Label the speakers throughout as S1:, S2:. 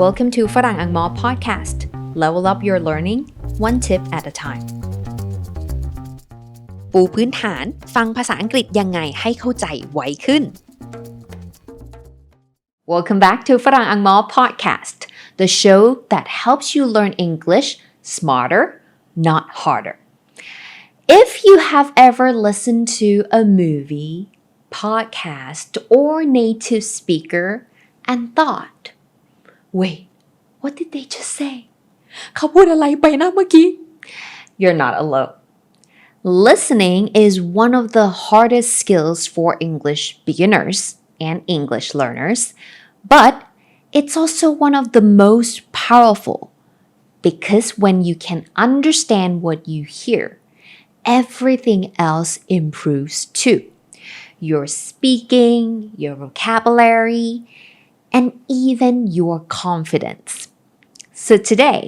S1: Welcome to Farang Angmor Podcast. Level up your learning, one tip at a time. ปูพื้นฐานฟังภาษาอังกฤษยังไงให้เข้าใจไวขึ้น Welcome back to Farang Angmor Podcast, the show that helps you learn English smarter, not harder. If you have ever listened to a movie, podcast, or native speaker and thought,Wait, what did they just say? เขาพูดอะไรไปนะเมื่อกี้ You're not alone. Listening is one of the hardest skills for English beginners and English learners, but it's also one of the most powerful because when you can understand what you hear, everything else improves too. Your speaking, your vocabulary,and even your confidence. So today,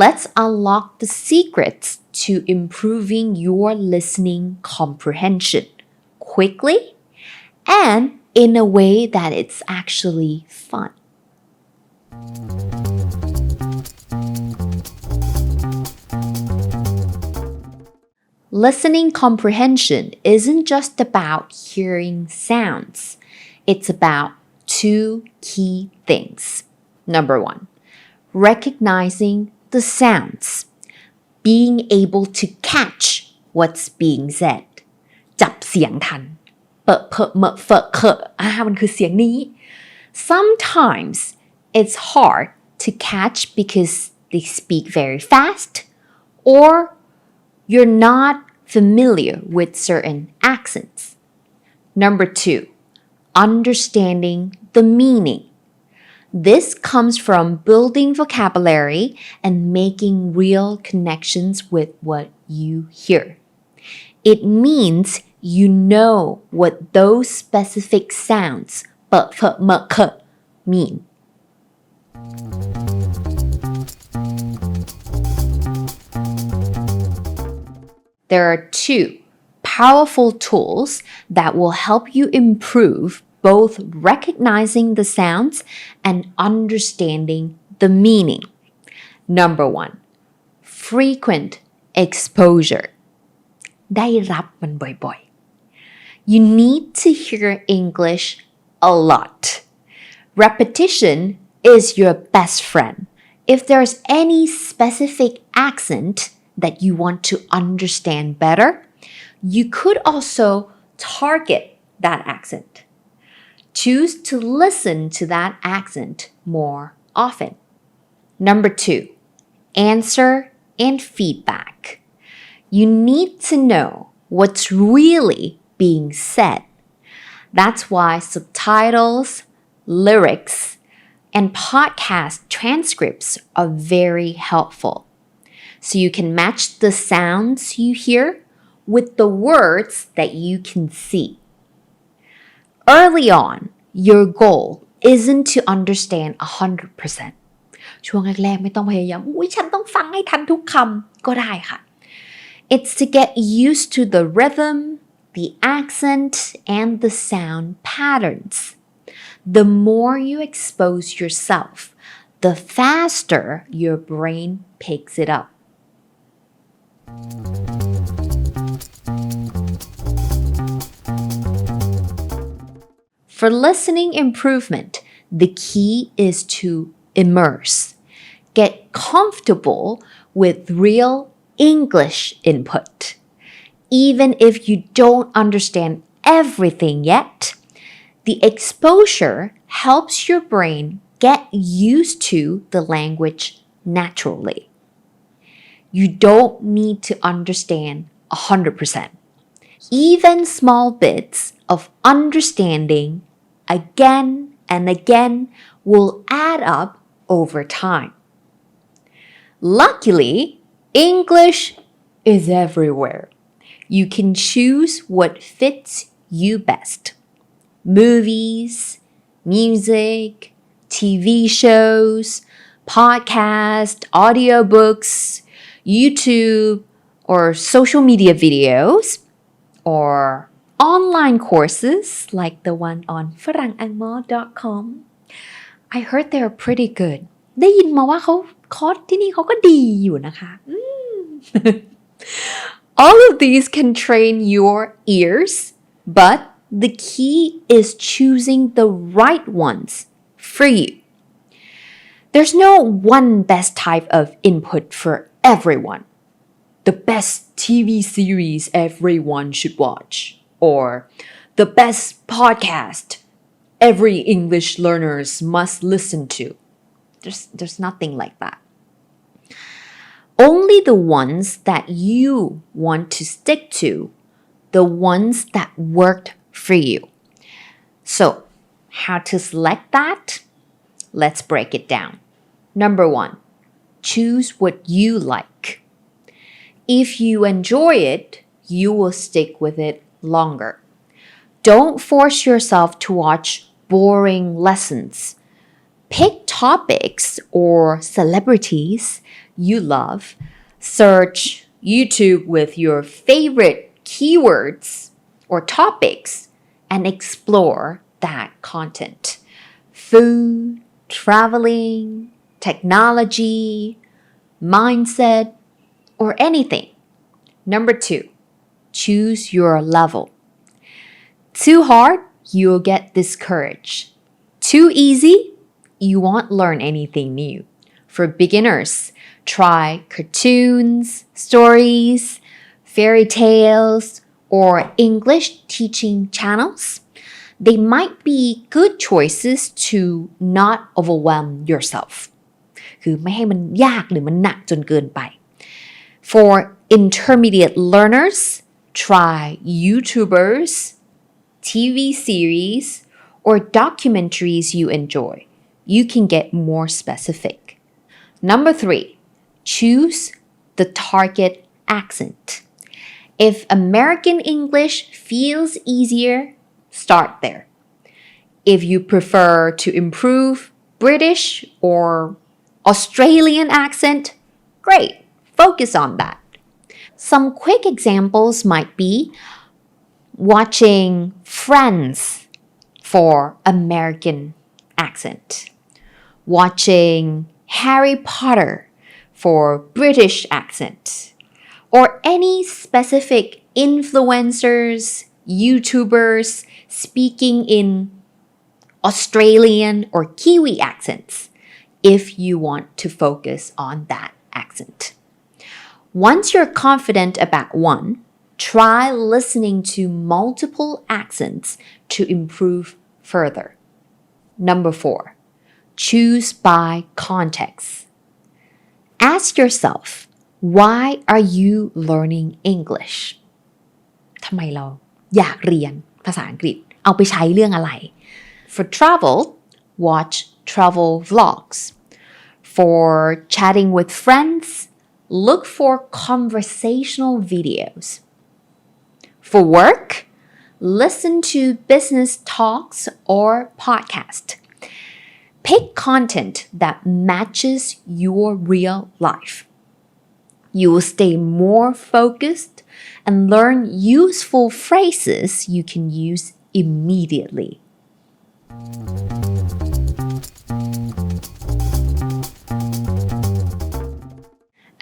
S1: let's unlock the secrets to improving your listening comprehension quickly and in a way that it's actually fun. Listening comprehension isn't just about hearing sounds. It's about two key things. Number one, recognizing the sounds. Being able to catch what's being said. จับเสียงทันเปะเพะเมะเฟะเคอะมันคือเสียงนี้ Sometimes it's hard to catch because they speak very fast or you're not familiar with certain accents. Number two, understanding the meaning. This comes from building vocabulary and making real connections with what you hear. It means you know what those specific sounds mean. There are two powerful tools that will help you improve both recognizing the sounds and understanding the meaning. Number one, frequent exposure. ได้รับมันบ่อยๆ You need to hear English a lot. Repetition is your best friend. If there's any specific accent that you want to understand better, you could also target that accent.Choose to listen to that accent more often. Number two, answer and feedback. You need to know what's really being said. That's why subtitles, lyrics, and podcast transcripts are very helpful. So you can match the sounds you hear with the words that you can see.Early on, your goal isn't to understand 100%. ช่วงแรกๆไม่ต้องพยายามฉันต้องฟังให้ทันทุกคำก็ได้ค่ะ It's to get used to the rhythm, the accent, and the sound patterns. The more you expose yourself, the faster your brain picks it up.For listening improvement, the key is to immerse. Get comfortable with real English input. Even if you don't understand everything yet, the exposure helps your brain get used to the language naturally. You don't need to understand 100%. Even small bits of understanding again and again will add up over time. Luckily, English is everywhere. You can choose what fits you best. Movies, music, TV shows, podcasts, audiobooks, YouTube, or social media videos, or online courses like the one on farangangmor.com. I heard they're pretty good. ได้ยินมาว่าเขาคอร์สที่นี่เขาก็ดีอยู่นะคะ All of these can train your ears, but the key is choosing the right ones for you. There's no one best type of input for everyone. The best TV series everyone should watch, or the best podcast every English learners must listen to. There's nothing like that. Only the ones that you want to stick to, the ones that worked for you. So, how to select that? Let's break it down. Number 1, choose what you like. If you enjoy it, you will stick with it longer. Don't force yourself to watch boring lessons. Pick topics or celebrities you love. Search YouTube with your favorite keywords or topics and explore that content. Food, traveling, technology, mindset, or anything. Number 2, choose your level. Too hard, you'll get discouraged. Too easy, you won't learn anything new. For beginners, try cartoons, stories, fairy tales, or English teaching channels. They might be good choices to not overwhelm yourself. คือไม่ให้มันยากหรือมันหนักจนเกินไป For intermediate learners, try YouTubers, TV series, or documentaries you enjoy. You can get more specific. Number 3, choose the target accent. If American English feels easier, start there. If you prefer to improve British or Australian accent, great, focus on that. Some quick examples might be watching Friends for American accent, watching Harry Potter for British accent, or any specific influencers, YouTubers speaking in Australian or Kiwi accents if you want to focus on that accent. Once you're confident about one, try listening to multiple accents to improve further. Number 4, choose by context. Ask yourself, why are you learning English? ทำไมเราอยากเรียนภาษาอังกฤษเอาไปใช้เรื่องอะไร For travel, watch travel vlogs. For chatting with friends, look for conversational videos. For work, listen to business talks or podcasts. Pick content that matches your real life. You will stay more focused and learn useful phrases you can use immediately.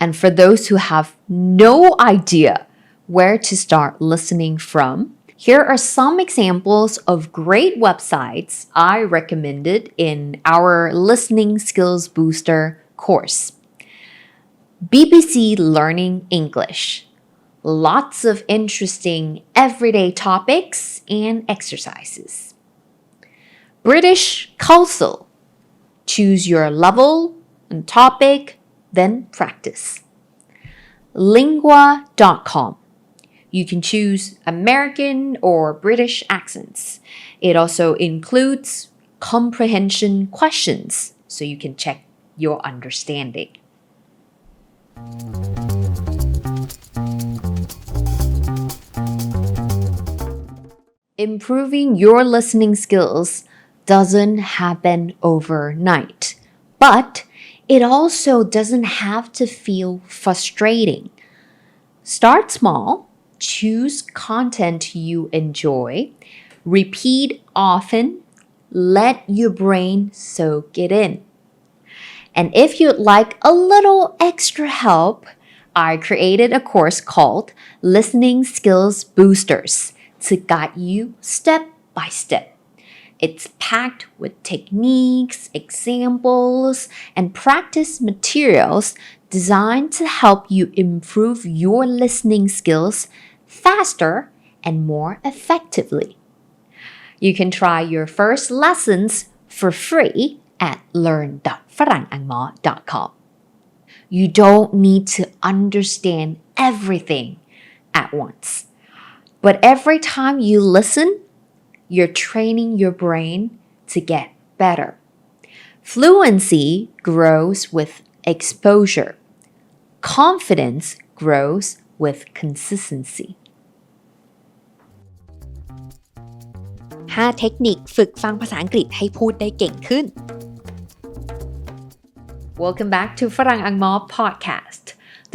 S1: And for those who have no idea where to start listening from, here are some examples of great websites I recommended in our Listening Skills Booster course. BBC Learning English. Lots of interesting everyday topics and exercises. British Council. Choose your level and topic, then practice. Lingua.com. You can choose American or British accents. It also includes comprehension questions, so you can check your understanding. Improving your listening skills doesn't happen overnight, but it also doesn't have to feel frustrating. Start small, choose content you enjoy, repeat often, let your brain soak it in. And if you'd like a little extra help, I created a course called Listening Skills Boosters to guide you step by step. It's packed with techniques, examples, and practice materials designed to help you improve your listening skills faster and more effectively. You can try your first lessons for free at learn.farangangmor.com. You don't need to understand everything at once. But every time you listen, you're training your brain to get better. Fluency grows with exposure. Confidence grows with consistency.
S2: 5 เทคนิคฝึกฟังภาษาอังกฤษให้พูดได้เก่งขึ้น
S1: Welcome back to Farang Angmor Podcast,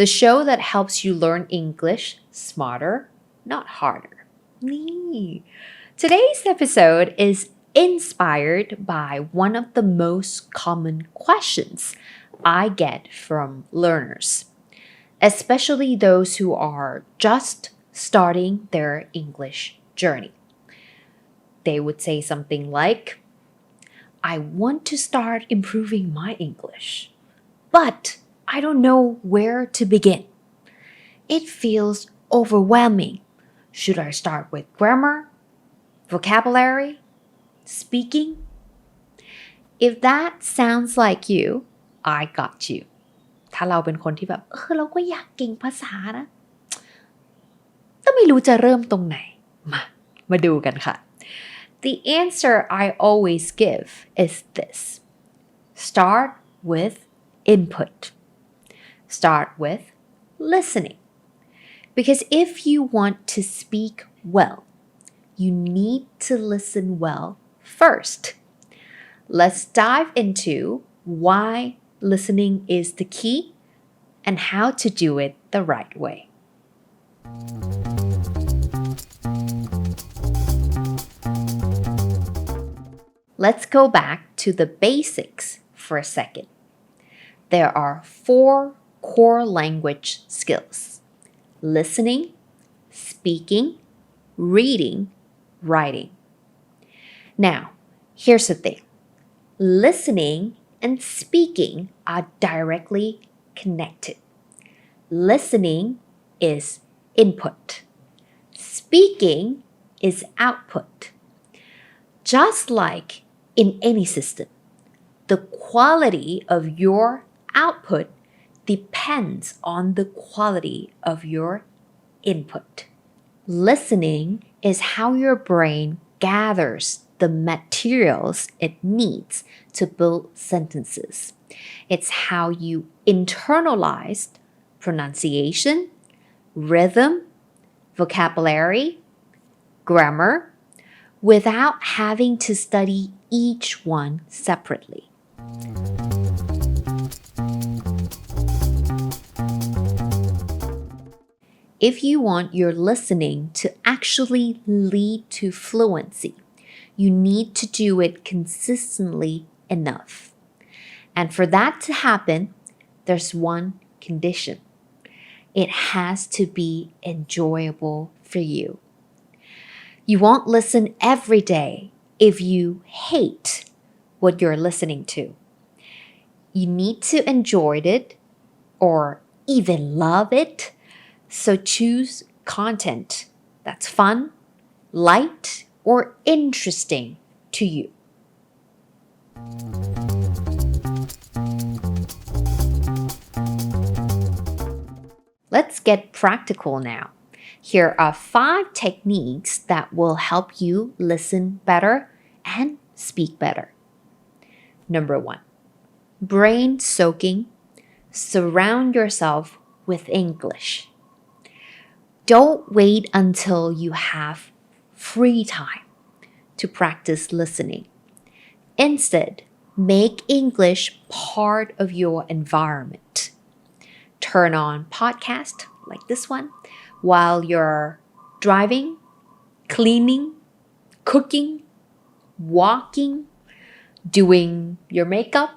S1: the show that helps you learn English smarter, not harder. Today's episode is inspired by one of the most common questions I get from learners, especially those who are just starting their English journey.They would say something like, I want to start improving my English, but I don't know where to begin. It feels overwhelming. Should I start with grammar, vocabulary, speaking? If that sounds like you, I got you. ถ้าเราเป็นคนที่แบบเราก็อยากเก่งภาษานะแต่ไม่รู้จะเริ่มตรงไหนมาดูกันค่ะThe answer I always give is this. Start with input. Start with listening. Because if you want to speak well, you need to listen well first. Let's dive into why listening is the key and how to do it the right way.Let's go back to the basics for a second. There are 4 core language skills: listening, speaking, reading, writing. Now, here's the thing. Listening and speaking are directly connected. Listening is input. Speaking is output.Just like in any system, the quality of your output depends on the quality of your input. Listening is how your brain gathers the materials it needs to build sentences. It's how you internalize pronunciation, rhythm, vocabulary, grammar,without having to study each one separately. If you want your listening to actually lead to fluency, you need to do it consistently enough. And for that to happen, there's one condition. It has to be enjoyable for you.You won't listen every day if you hate what you're listening to. You need to enjoy it or even love it, so choose content that's fun, light, or interesting to you. Let's get practical now.Here are 5 techniques that will help you listen better and speak better. Number 1. Brain soaking. Surround yourself with English. Don't wait until you have free time to practice listening. Instead, make English part of your environment. Turn on podcasts like this one.While you're driving, cleaning, cooking, walking, doing your makeup,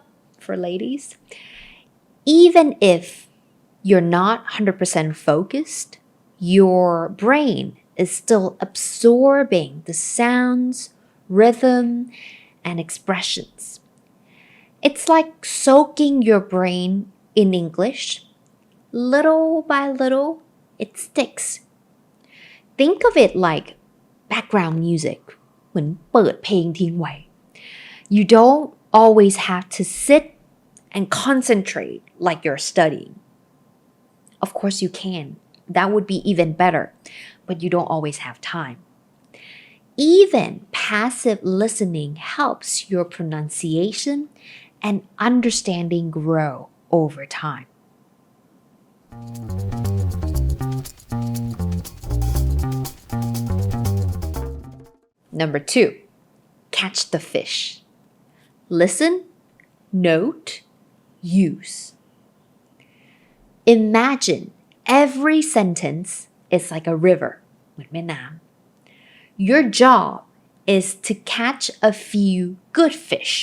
S1: for ladies. Even if you're not 100% focused, your brain is still absorbing the sounds, rhythm, and expressions. It's like soaking your brain in English. Little by little, it sticks. Think of it like background music, เหมือนเปิดเพลงทิ้งไว้ You don't always have to sit and concentrate like you're studying. Of course you can. That would be even better, but you don't always have time. Even passive listening helps your pronunciation and understanding grow over time. Number 2, catch the fish. Listen, note, use. Imagine every sentence is like a river เหมือนแม่น้ำ Your job is to catch a few good fish,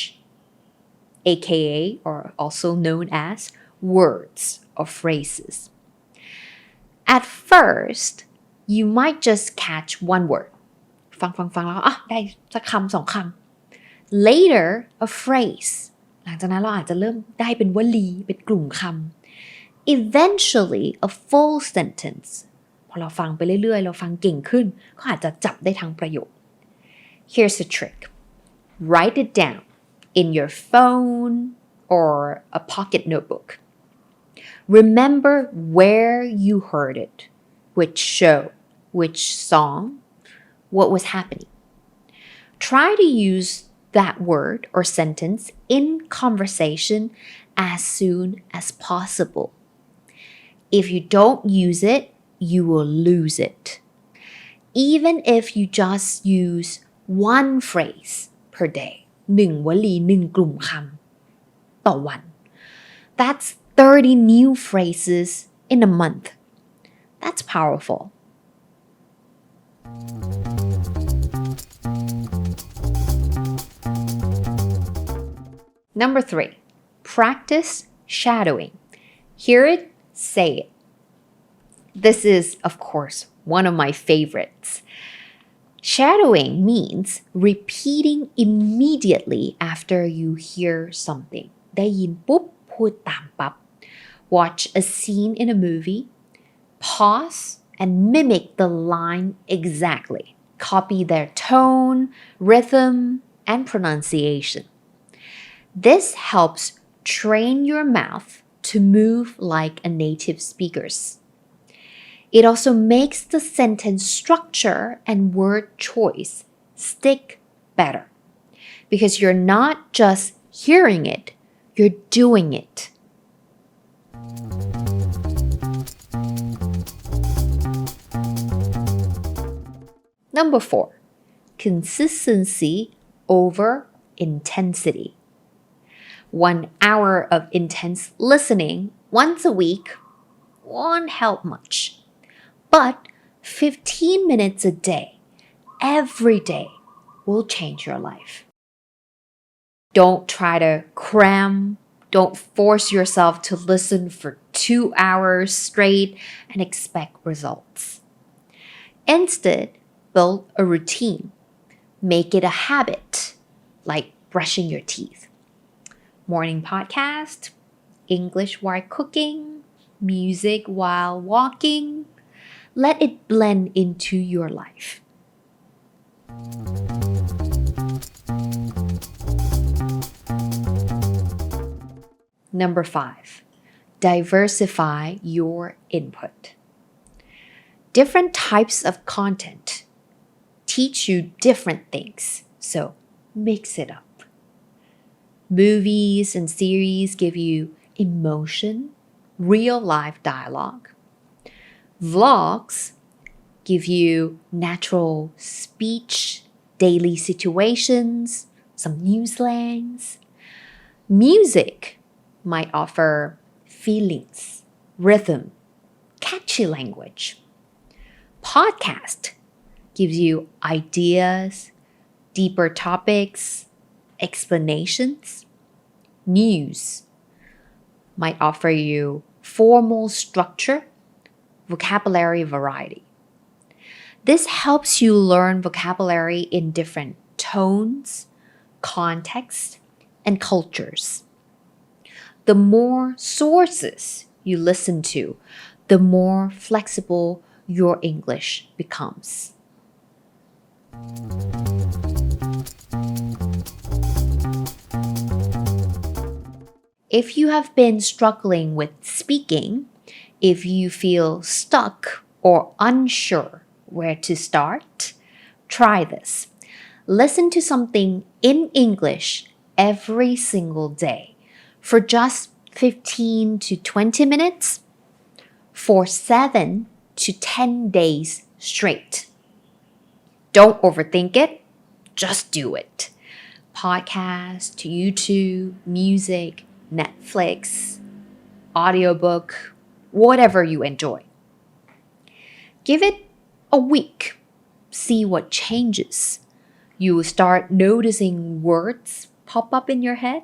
S1: aka or also known as words or phrases. At first, you might just catch one word. ฟังแล้วได้สักคำสองคำ Later, a phrase. หลังจากนั้นเราอาจจะเริ่มได้เป็นวลีเป็นกลุ่มคำ Eventually, a full sentence. พอเราฟังไปเรื่อยๆเราฟังเก่งขึ้นก็อาจจะจับได้ทั้งประโยค Here's a trick. Write it down in your phone or a pocket notebook. Remember where you heard it, which show, which song, what was happening. Try to use that word or sentence in conversation as soon as possible. If you don't use it, you will lose it. Even if you just use one phrase per day, 1 วลี 1 กลุ่มคำต่อวัน That's 30 new phrases in a month. That's powerful. Number 3, practice shadowing. Hear it, say it. This is, of course, one of my favorites. Shadowing means repeating immediately after you hear something. ได้ยินปุ๊บพูดตามปั๊บ Watch a scene in a movie, pause and mimic the line exactly. Copy their tone, rhythm, and pronunciation. This helps train your mouth to move like a native speaker's. It also makes the sentence structure and word choice stick better because you're not just hearing it, you're doing it. Number 4, consistency over intensity. 1 hour of intense listening once a week won't help much. But 15 minutes a day, every day, will change your life. Don't try to cram. Don't force yourself to listen for 2 hours straight and expect results. Instead, build a routine. Make it a habit, like brushing your teeth. Morning podcast, English while cooking, music while walking. Let it blend into your life. Number 5, diversify your input. Different types of content teach you different things, so mix it up. Movies and series give you emotion, real-life dialogue. Vlogs give you natural speech, daily situations, some new slangs. Music might offer feelings, rhythm, catchy language. Podcast gives you ideas, deeper topics, explanations. news might offer you formal structure, vocabulary variety. This helps you learn vocabulary in different tones, contexts, and cultures. The more sources you listen to, the more flexible your English becomes. If you have been struggling with speaking, if you feel stuck or unsure where to start, try this. Listen to something in English every single day for just 15 to 20 minutes for 7 to 10 days straight. Don't overthink it, just do it. Podcast, YouTube, music, Netflix, audiobook, whatever you enjoy. Give it a week. See what changes. You will start noticing words pop up in your head.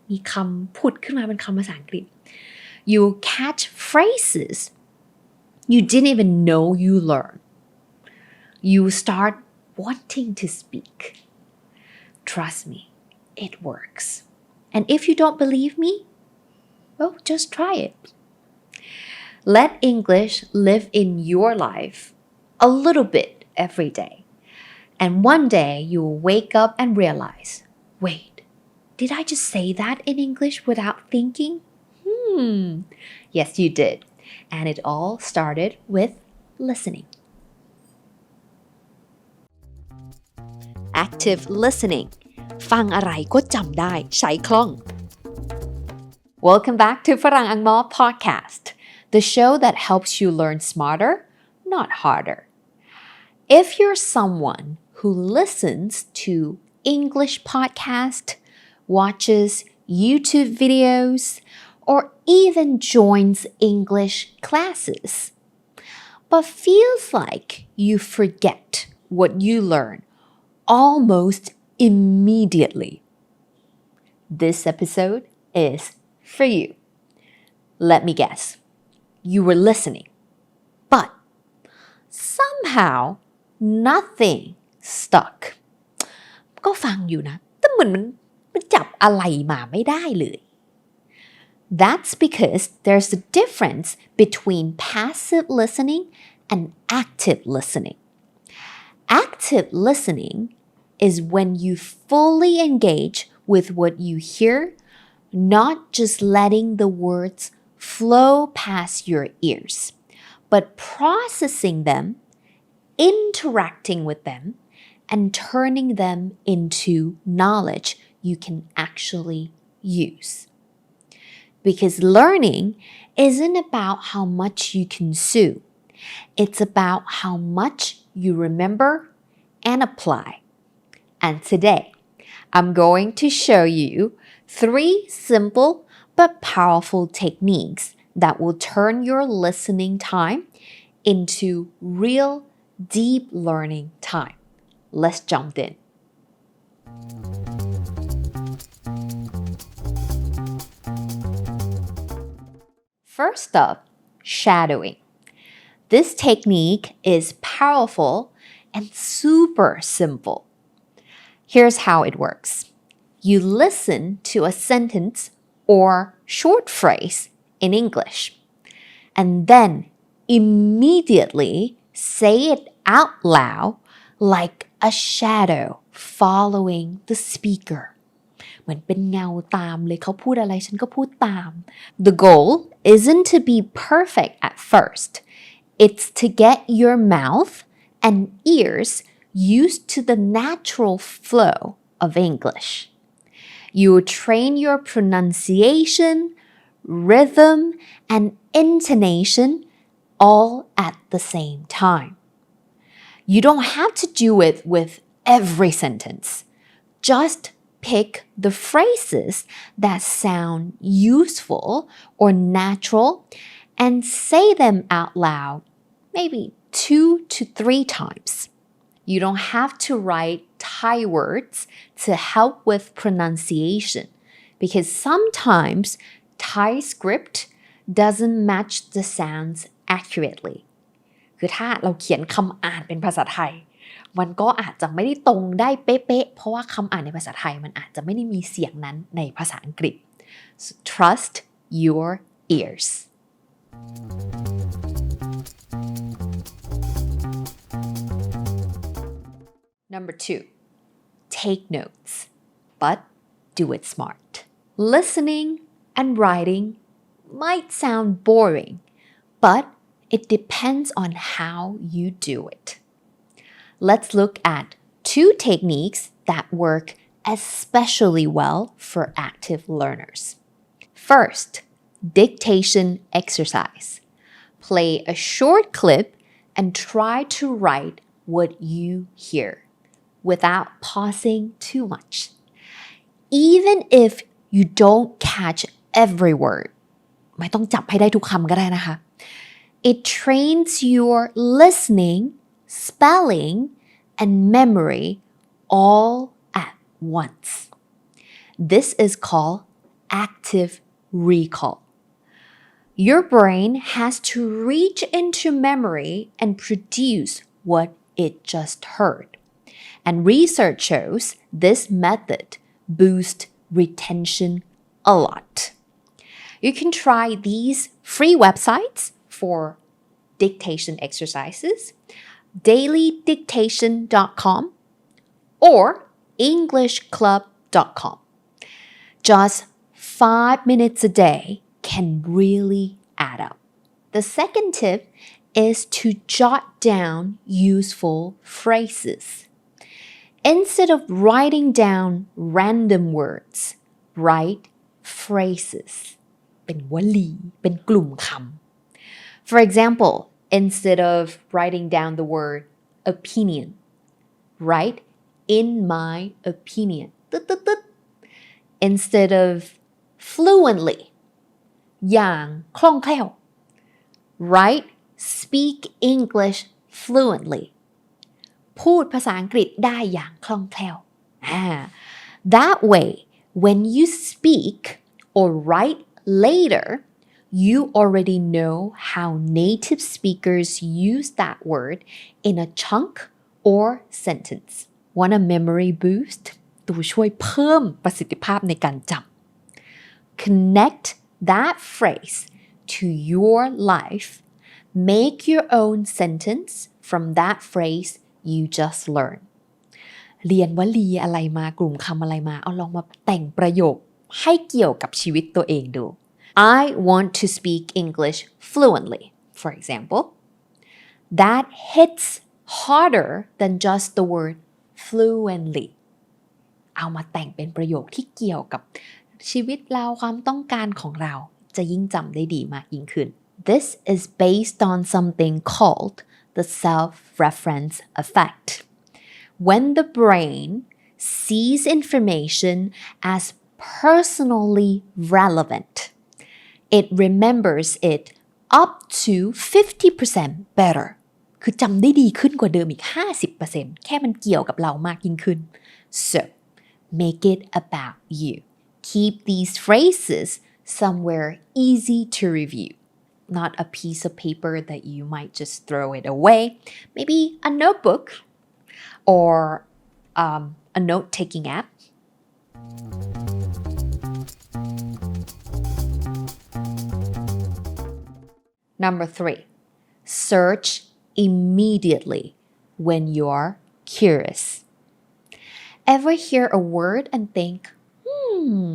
S1: มีคำผุดขึ้นมาเป็นคำภาษาอังกฤษ You will catch phrases you didn't even know you learned. You will start wanting to speak. Trust me, it works. And if you don't believe me, well, just try it. Let English live in your life a little bit every day. And one day you will wake up and realize, wait, did I just say that in English without thinking? Yes, you did. And it all started with listening.
S2: Active listening ฟังอะไรก็จำได้ใช้คล่อง
S1: Welcome back to Farang Angmor Podcast, the show that helps you learn smarter, not harder. If you're someone who listens to English podcasts, watches YouTube videos, or even joins English classes, but feels like you forget what you learn almost immediately, this episode is for you. Let me guess, you were listening, but somehow nothing stuck. ก็ฟังอยู่นะแต่เหมือนมันจับอะไรมาไม่ได้เลย That's because there's a difference between passive listening and active listening. Active listening is when you fully engage with what you hear, not just letting the words flow past your ears, but processing them, interacting with them, and turning them into knowledge you can actually use. Because learning isn't about how much you consume. It's about how much you remember and apply. And today, I'm going to show you 3 simple but powerful techniques that will turn your listening time into real deep learning time. Let's jump in. First up, shadowing. This technique is powerful and super simple. Here's how it works. You listen to a sentence or short phrase in English, and then immediately say it out loud like a shadow following the speaker. เหมือนเป็นเงาตามเลยเขาพูดอะไรฉันก็พูดตาม The goal isn't to be perfect at first. It's to get your mouth and ears used to the natural flow of English. You train your pronunciation, rhythm, and intonation all at the same time. You don't have to do it with every sentence. Just pick the phrases that sound useful or natural and say them out loud, maybe 2 to 3 times. You don't have to write Thai words to help with pronunciation. because sometimes Thai script doesn't match the sounds accurately คือถ้าเราเขียนคำอ่านเป็นภาษาไทยมันก็อาจจะไม่ได้ตรงได้เป๊ะๆเพราะว่าคำอ่านในภาษาไทยมันอาจจะไม่ได้มีเสียงนั้นในภาษาอังกฤษ so trust your ears Number 2 take notes but do it smart listening and writing might sound boring but it depends on how you do it Let's look at 2 techniques that work especially well for active learners. First, dictation exercise. Play a short clip and try to write what you hear without pausing too much. Even if you don't catch every word, ไม่ต้องจับให้ได้ทุกคำก็ได้นะคะ It trains your listening,spelling and memory all at once. This is called active recall. Your brain has to reach into memory and produce what it just heard. And research shows this method boosts retention a lot. You can try these free websites for dictation exercises.dailydictation.com or englishclub.com. Just 5 minutes a day can really add up. The second tip is to jot down useful phrases. Instead of writing down random words, write phrases. เป็นวลีเป็นกลุ่มคำ For example,Instead of writing down the word opinion, write in my opinion. Instead of fluently, อย่างคล่องแคล่ว write speak English fluently. พูดภาษาอังกฤษได้อย่างคล่องแคล่ว That way, when you speak or write later,You already know how native speakers use that word in a chunk or sentence. Want a memory boost? ตัวช่วยเพิ่มประสิทธิภาพในการจำ Connect that phrase to your life. Make your own sentence from that phrase you just learned. เรียนวลีอะไรมากลุ่มคำอะไรมาเอาลองมาแต่งประโยคให้เกี่ยวกับชีวิตตัวเองดู I want to speak English fluently, for example. That hits harder than just the word fluently. เอามาแต่งเป็นประโยคที่เกี่ยวกับชีวิตเราความต้องการของเราจะยิ่งจำได้ดีมากยิ่งขึ้น This is based on something called the self-reference effect. When the brain sees information as personally relevant,It remembers it up to 50% better คือจำได้ดีขึ้นกว่าเดิมอีก 50% แค่มันเกี่ยวกับเรามากยิ่งขึ้น So make it about you. Keep these phrases somewhere easy to review. Not a piece of paper that you might just throw it away. Maybe a notebook or a note-taking app.Number 3, search immediately when you're curious. Ever hear a word and think,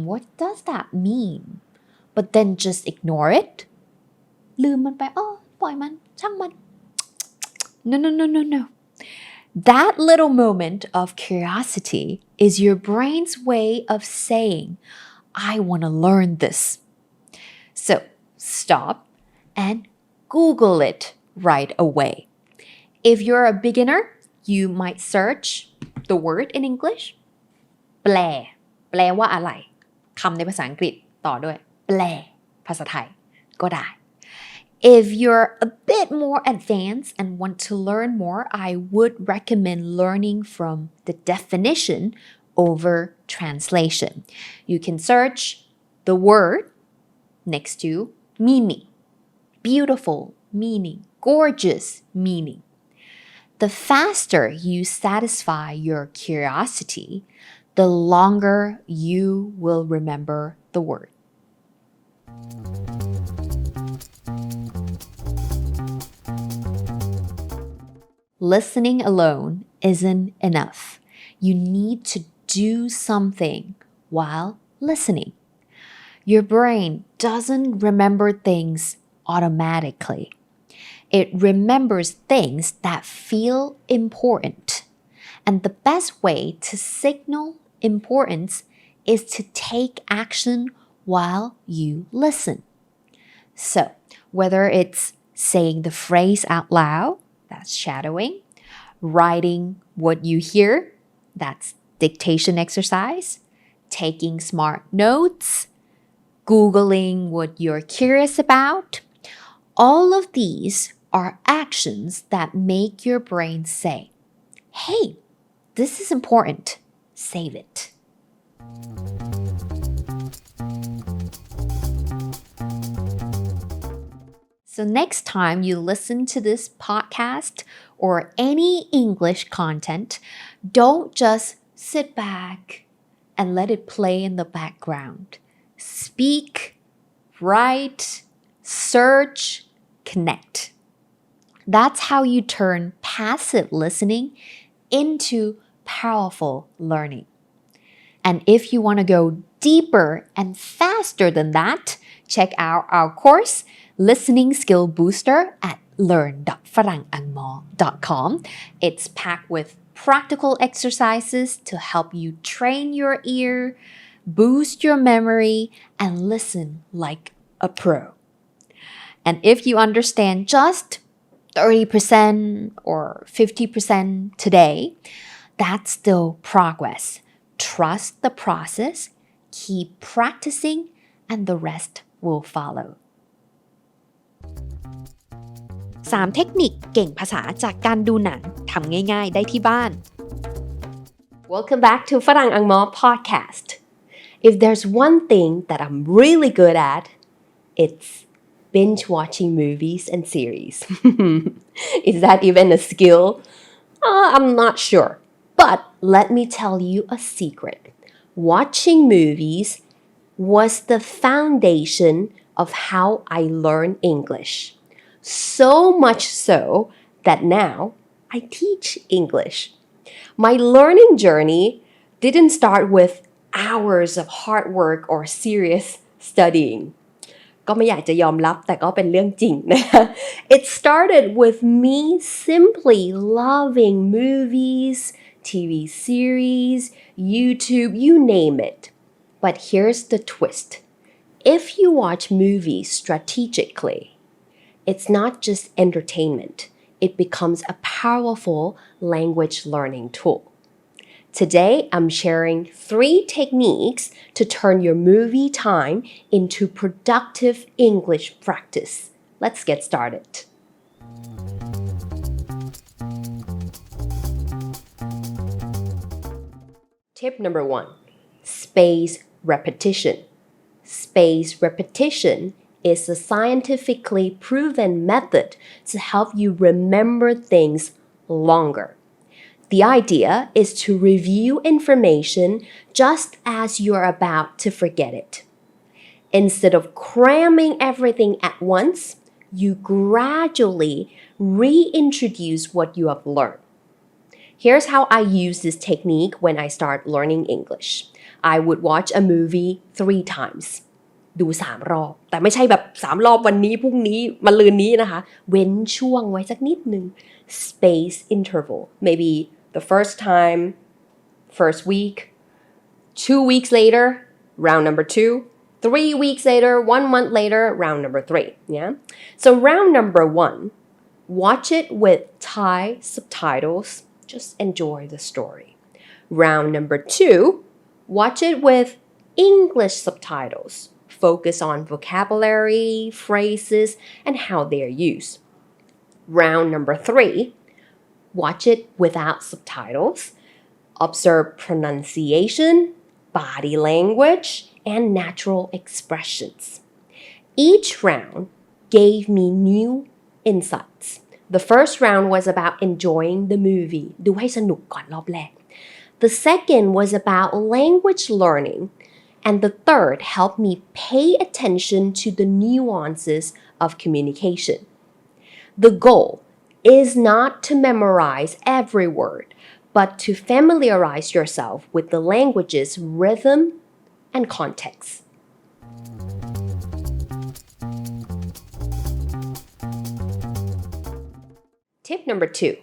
S1: what does that mean? But then just ignore it? ลืมมันไปปล่อยมันช่างมัน No. That little moment of curiosity is your brain's way of saying, I want to learn this. So stop and Google it right away. If you're a beginner, you might search the word in English แปลว่าอะไรคำในภาษาอังกฤษต่อด้วยแปลภาษาไทยก็ได้ If you're a bit more advanced and want to learn more, I would recommend learning from the definition over translation. You can search the word next to meaning. Beautiful meaning, gorgeous meaning. The faster you satisfy your curiosity, the longer you will remember the word. Listening alone isn't enough. You need to do something while listening. Your brain doesn't remember things automatically. It remembers things that feel important. And the best way to signal importance is to take action while you listen. So, whether it's saying the phrase out loud, that's shadowing, writing what you hear, that's dictation exercise, taking smart notes, Googling what you're curious about, all of these are actions that make your brain say, hey, this is important, save it. So next time you listen to this podcast or any English content, don't just sit back and let it play in the background. Speak, write, search, connect. That's how you turn passive listening into powerful learning. And if you want to go deeper and faster than that, check out our course, Listening Skill Booster at learn.farangangmor.com. It's packed with practical exercises to help you train your ear, boost your memory, and listen like a pro. And if you understand just 30% or 50% today, that's still progress. Trust the process, keep practicing, and the rest will follow.
S2: 3 เทคนิคเก่งภาษาจากการดูหนังทำง่ายๆได้ที่บ้าน
S3: Welcome back to Farang Angmor Podcast. If there's one thing that I'm really good at, it's binge watching movies and series. Is that even a skill? I'm not sure. But let me tell you a secret. Watching movies was the foundation of how I learn English. So much so that now I teach English. My learning journey didn't start with hours of hard work or serious studying. ก็ไม่อยากจะยอมรับแต่ก็เป็นเรื่องจริงนะ It started with me simply loving movies, TV series, YouTube, you name it. But here's the twist. If you watch movies strategically, it's not just entertainment. It becomes a powerful language learning tool. Today, I'm sharing 3 techniques to turn your movie time into productive English practice. Let's get started. Tip number 1. Space repetition. Space repetition is a scientifically proven method to help you remember things longer. The idea is to review information just as you're about to forget it. Instead of cramming everything at once, you gradually reintroduce what you have learned. Here's how I use this technique when I start learning English. I would watch a movie 3 times. ดู3 รอบแต่ไม่ใช่แบบ3 รอบวันนี้พรุ่งนี้มะรืนนี้นะคะเว้นช่วงไว้สักนิดนึง space interval maybe the first time first week 2 weeks later round number 2 3 weeks later 1 month later round number 3 yeah so round number 1 watch it with Thai subtitles just enjoy the story round number 2 watch it with English subtitles focus on vocabulary, phrases, and how they're used. Round number 3, watch it without subtitles. observe pronunciation, body language, and natural expressions. Each round gave me new insights. The first round was about enjoying the movie ดูให้สนุกก่อนรอบแรก The second was about language learning and the third helped me pay attention to the nuances of communication. The goal is not to memorize every word, but to familiarize yourself with the language's rhythm and context. Tip number 2,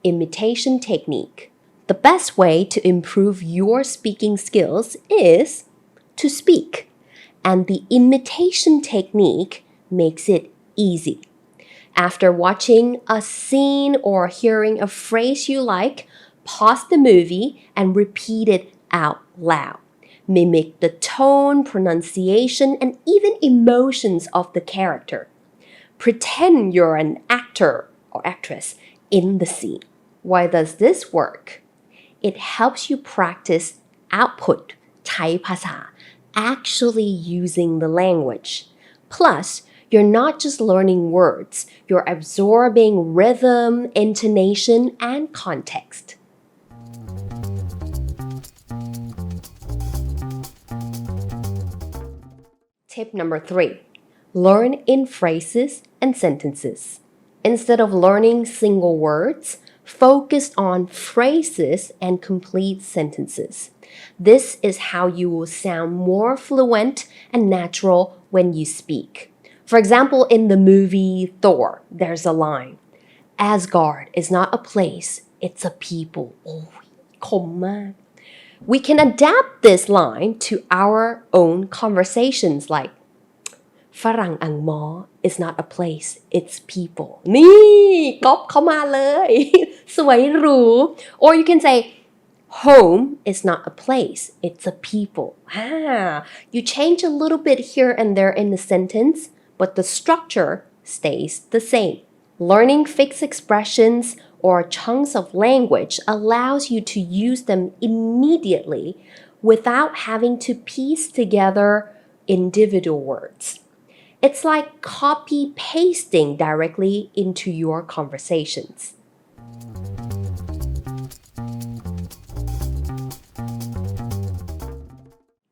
S3: imitation technique. The best way to improve your speaking skills is to speak, and the imitation technique makes it easy. After watching a scene or hearing a phrase you like, pause the movie and repeat it out loud. Mimic the tone, pronunciation, and even emotions of the character. Pretend you're an actor or actress in the scene. Why does this work? It helps you practice output ใช้ภาษา actually using the language. Plus, you're not just learning words, you're absorbing rhythm, intonation, and context. Tip number 3, learn in phrases and sentences.Instead of learning single words, focus on phrases and complete sentences. This is how you will sound more fluent and natural when you speak. For example, in the movie Thor, there's a line, Asgard is not a place, it's a people. โอ้ยคมมาก We can adapt this line to our own conversations like Farang Angmor is not a place, it's people. นี่ก๊อปเข้ามาเลย สวยหรู Or you can say, home is not a place, it's a people. You change a little bit here and there in the sentence, but the structure stays the same. Learning fixed expressions or chunks of language allows you to use them immediately without having to piece together individual words.It's like copy-pasting directly into your conversations.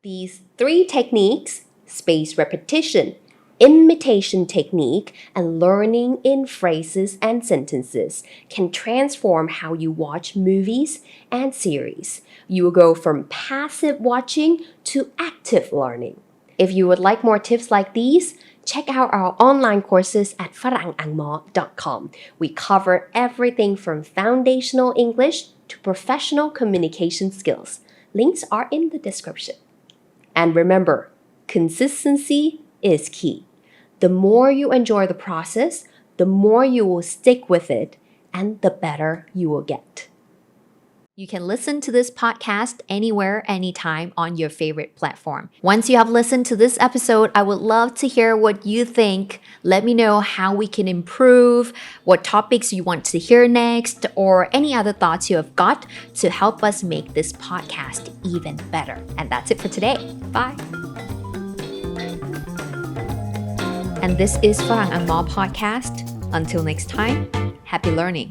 S3: These 3 techniques, space repetition, imitation technique, and learning in phrases and sentences can transform how you watch movies and series. You will go from passive watching to active learning.If you would like more tips like these, check out our online courses at farangangmor.com. We cover everything from foundational English to professional communication skills. Links are in the description. And remember, consistency is key. The more you enjoy the process, the more you will stick with it, and the better you will get.You can listen to this podcast anywhere, anytime on your favorite platform. Once you have listened to this episode, I would love to hear what you think. Let me know how we can improve, what topics you want to hear next, or any other thoughts you have got to help us make this podcast even better. And that's it for today. Bye. And this is Farang Angmor Podcast. Until next time, happy learning.